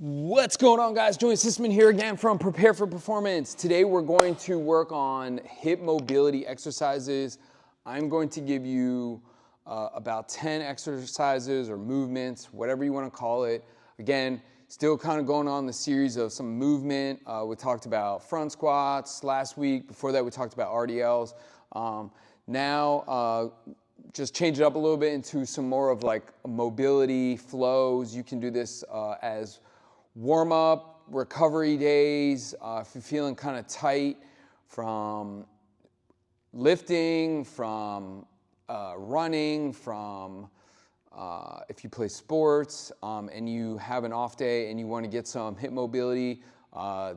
What's going on, guys? Joey Sisman here again from Prepare for Performance. Today we're going to work on hip mobility exercises. I'm going to give you about 10 exercises or movements, whatever you want to call it. Again, still kind of going on the series of some movement. We talked about front squats last week. Before that, we talked about RDLs. Now, just change it up a little bit into some more of like mobility flows. You can do this as warm-up, recovery days, if you're feeling kind of tight from lifting, from running, from if you play sports and you have an off day and you want to get some hip mobility,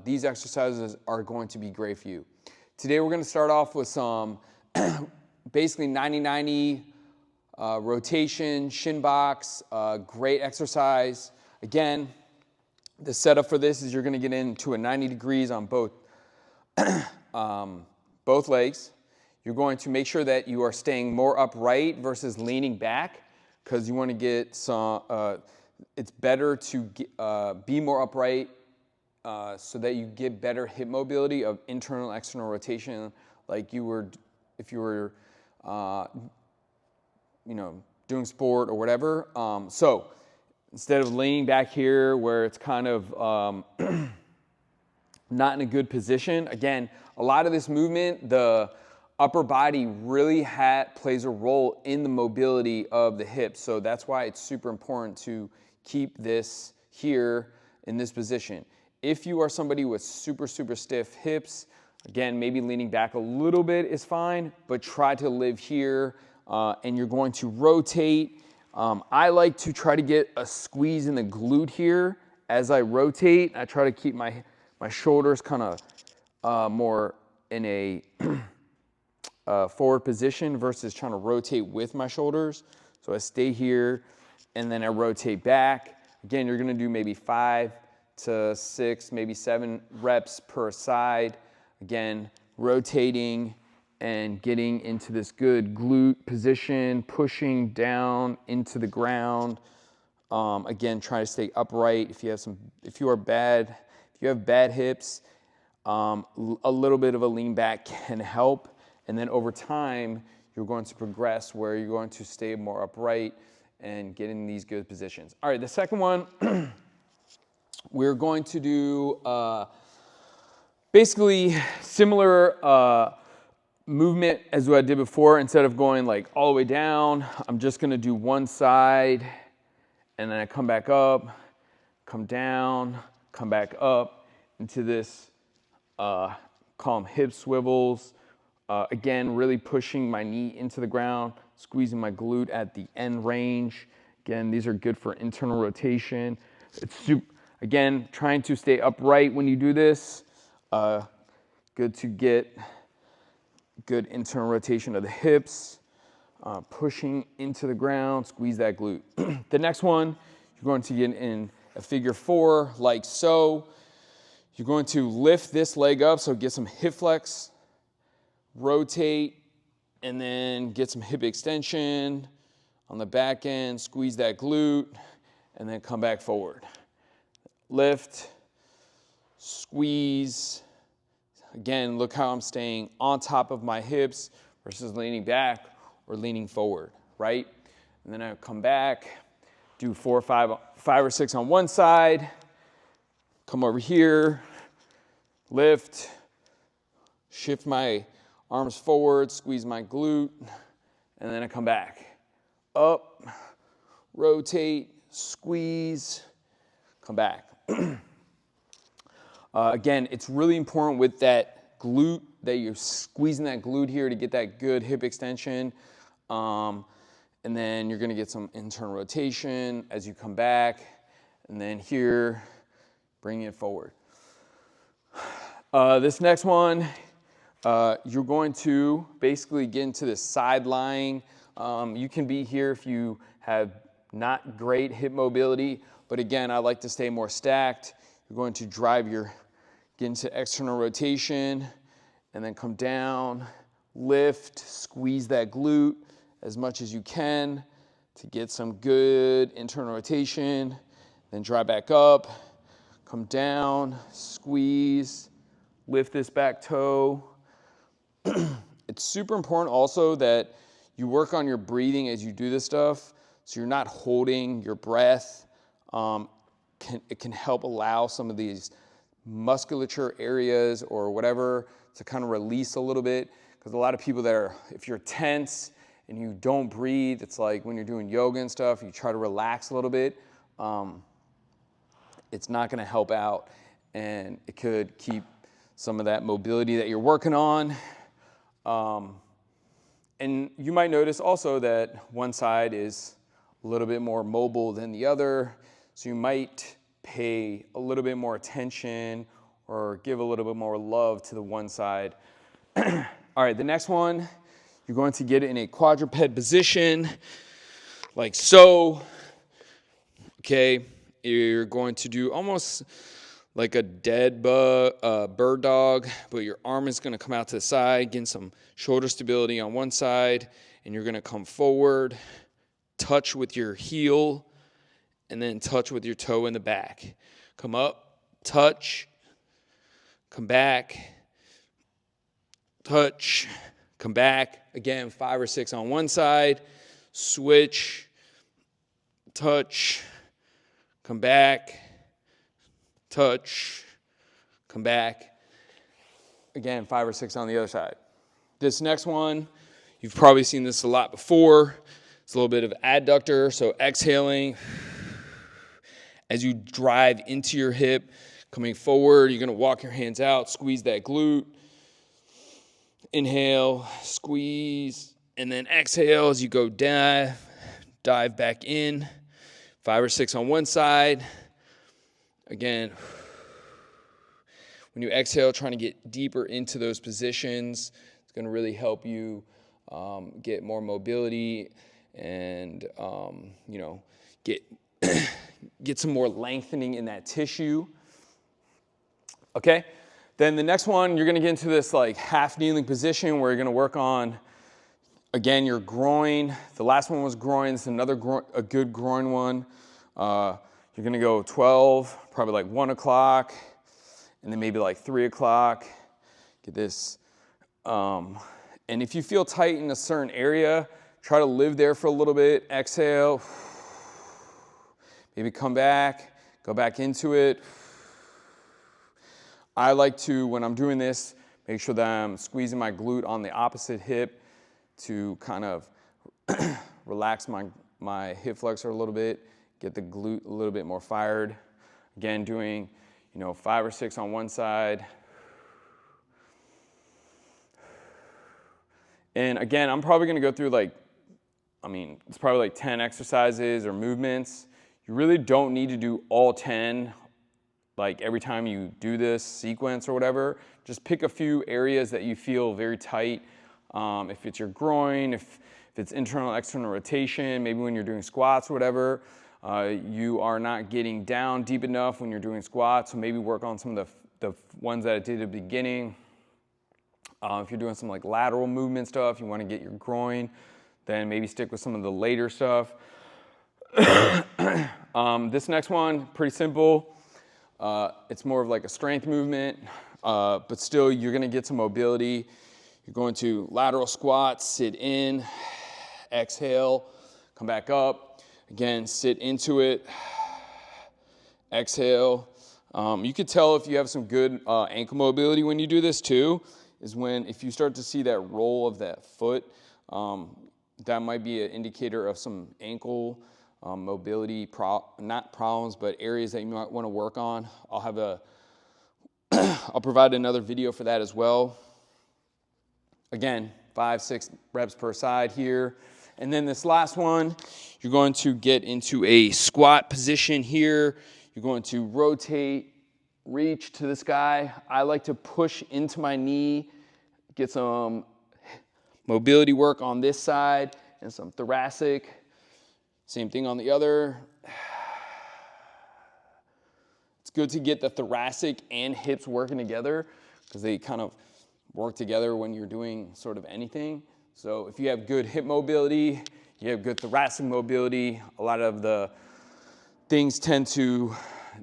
these exercises are going to be great for you. Today we're going to start off with some basically 90-90 rotation, shin box, great exercise. Again, the setup for this is you're going to get into a 90 degrees on both legs. You're going to make sure that you are staying more upright versus leaning back, because you want to get some, it's better to be more upright so that you get better hip mobility of internal and external rotation, like you were, if you were, doing sport or whatever. So instead of leaning back here where it's kind of not in a good position, again, a lot of this movement, the upper body really plays a role in the mobility of the hips. So that's why it's super important to keep this here in this position. If you are somebody with super stiff hips, again, maybe leaning back a little bit is fine, but try to live here and you're going to rotate. I like to try to get a squeeze in the glute here as I rotate. I try to keep my shoulders kind of more in a forward position versus trying to rotate with my shoulders. So I stay here and then I rotate back. Again, you're gonna do maybe 5 to 6, maybe 7 reps per side. Again, rotating and getting into this good glute position, pushing down into the ground. Again, try to stay upright. If you have bad hips, a little bit of a lean back can help. And then over time, you're going to progress where you're going to stay more upright and get in these good positions. All right, the second one, we're going to do basically similar movement as what I did before. Instead of going like all the way down, I'm just gonna do one side and then I come back up, come down, come back up into this, call them hip swivels. Again, really pushing my knee into the ground, squeezing my glute at the end range. Again, these are good for internal rotation. Again, trying to stay upright when you do this. Good to get good internal rotation of the hips, pushing into the ground, squeeze that glute. The next one, you're going to get in a figure 4, like so. You're going to lift this leg up, so get some hip flex, rotate, and then get some hip extension on the back end, squeeze that glute, and then come back forward. Lift, squeeze. Again, look how I'm staying on top of my hips versus leaning back or leaning forward, right? And then I come back, do 4 or 5 or 6 on one side, come over here, lift, shift my arms forward, squeeze my glute, and then I come back. Up, rotate, squeeze, come back. Again, it's really important with that glute that you're squeezing that glute here to get that good hip extension. And then you're gonna get some internal rotation as you come back. And then here, bring it forward. This next one, you're going to basically get into this side lying. You can be here if you have not great hip mobility, but again, I like to stay more stacked. You're going to get into external rotation and then come down, lift, squeeze that glute as much as you can to get some good internal rotation. Then drive back up, come down, squeeze, lift this back toe. It's super important also that you work on your breathing as you do this stuff, so you're not holding your breath. It can help allow some of these musculature areas or whatever to kind of release a little bit, because a lot of people that are, if you're tense and you don't breathe, it's like when you're doing yoga and stuff, you try to relax a little bit, it's not going to help out, and it could keep some of that mobility that you're working on. And you might notice also that one side is a little bit more mobile than the other, so you might pay a little bit more attention or give a little bit more love to the one side. All right, the next one, you're going to get in a quadruped position, like so. Okay, you're going to do almost like a dead bird dog, but your arm is going to come out to the side, getting some shoulder stability on one side, and you're going to come forward, touch with your heel, and then touch with your toe in the back. Come up, touch, come back, touch, come back. Again, 5 or 6 on one side, switch, touch, come back, touch, come back. Again, 5 or 6 on the other side. This next one, you've probably seen this a lot before. It's a little bit of adductor, so exhaling as you drive into your hip, coming forward, you're going to walk your hands out, squeeze that glute. Inhale, squeeze, and then exhale as you go dive back in. 5 or 6 on one side. Again, when you exhale, trying to get deeper into those positions. It's going to really help you get more mobility and, get some more lengthening in that tissue. Okay? Then the next one, you're going to get into this like half kneeling position where you're going to work on, again, your groin. The last one was groin. It's another a good groin one. You're going to go 12, probably like 1 o'clock, and then maybe like 3 o'clock. Get this. And if you feel tight in a certain area, try to live there for a little bit. Exhale. Maybe come back, go back into it. I like to, when I'm doing this, make sure that I'm squeezing my glute on the opposite hip to kind of relax my hip flexor a little bit, get the glute a little bit more fired. Again, doing, 5 or 6 on one side. And again, I'm probably gonna go through it's probably like 10 exercises or movements. You really don't need to do all 10, like every time you do this sequence or whatever. Just pick a few areas that you feel very tight. If it's your groin, if it's internal, external rotation, maybe when you're doing squats or whatever, you are not getting down deep enough when you're doing squats, so maybe work on some of the ones that I did at the beginning. If you're doing some like lateral movement stuff, you want to get your groin, then maybe stick with some of the later stuff. This next one, pretty simple. It's more of like a strength movement, but still you're going to get some mobility. You're going to lateral squat, sit in, exhale, come back up. Again, sit into it, exhale. You could tell if you have some good ankle mobility when you do this too, is if you start to see that roll of that foot, that might be an indicator of some ankle mobility, not problems, but areas that you might want to work on. I'll provide another video for that as well. Again, 5, 6 reps per side here. And then this last one, you're going to get into a squat position here. You're going to rotate, reach to this guy. I like to push into my knee, get some mobility work on this side and some thoracic. Same thing on the other. It's good to get the thoracic and hips working together because they kind of work together when you're doing sort of anything. So if you have good hip mobility, you have good thoracic mobility, a lot of the things tend to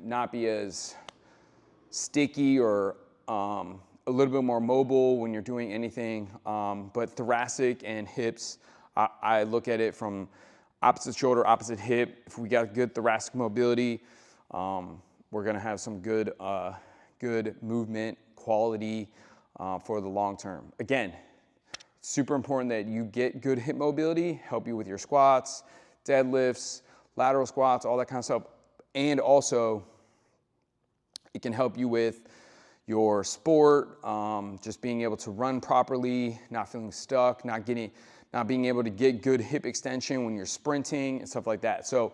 not be as sticky or a little bit more mobile when you're doing anything. But thoracic and hips, I look at it from opposite shoulder, opposite hip. If we got good thoracic mobility, we're gonna have some good, good movement quality for the long term. Again, super important that you get good hip mobility, help you with your squats, deadlifts, lateral squats, all that kind of stuff. And also, it can help you with your sport, just being able to run properly, not feeling stuck, not being able to get good hip extension when you're sprinting and stuff like that. So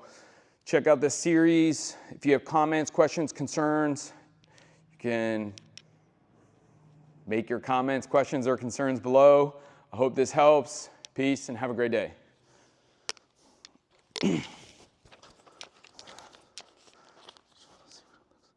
check out this series. If you have comments, questions, concerns, you can make your comments, questions, or concerns below. I hope this helps. Peace and have a great day.